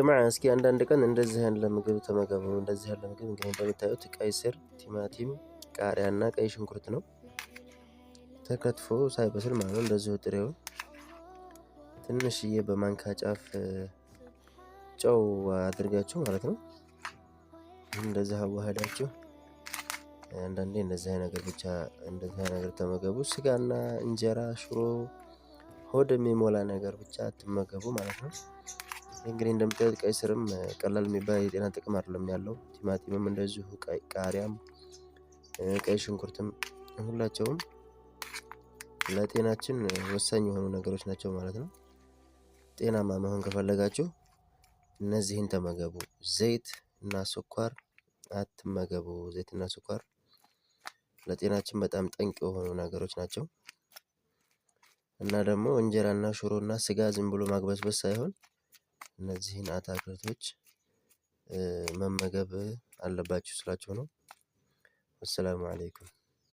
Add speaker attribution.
Speaker 1: ጀማዓ እስኪ አንዳንድ ቀን እንደዚህ ያለ ምግብ ተመገቡ። እንደዚህ ያለ ምግብ እንግዲህ እንደምታዩት ቀይ ስር፣ ቲማቲም፣ ቃሪያና ቀይ ሽንኩርት ነው ተከትፎ ሳይበስል ማለት ነው። እንደዚሁ ጥሬውን ትንሽዬ በማንኪያ ጫፍ ጨው አድርጋችሁ ማለት ነው እንደዚህ አዋህዳችሁ አንዳንዴ እንደዚህ ነገር ብቻ እንደዚህ ነገር ተመገቡ። ስጋና እንጀራ፣ ሽሮ ሆድ የሚሞላ ነገር ብቻ አትመገቡ ማለት ነው። እንግዲህ እንደምታዩት ቀይ ስርም ቀላል የሚባል የጤና ጥቅም አይደለም ያለው። ቲማቲምም እንደዚሁ፣ ቃሪያም፣ ቀይ ሽንኩርትም ሁላቸውም ለጤናችን ወሳኝ የሆኑ ነገሮች ናቸው ማለት ነው። ጤናማ መሆን ከፈለጋችሁ እነዚህን ተመገቡ። ዘይት እና ስኳር አትመገቡ። ዘይት እና ስኳር ለጤናችን በጣም ጠንቅ የሆኑ ነገሮች ናቸው እና ደግሞ እንጀራና ሽሮና ስጋ ዝም ብሎ ማግበስበስ ሳይሆን እነዚህን አትክልቶች መመገብ አለባችሁ ስላችሁ ነው። ወሰላሙ አለይኩም።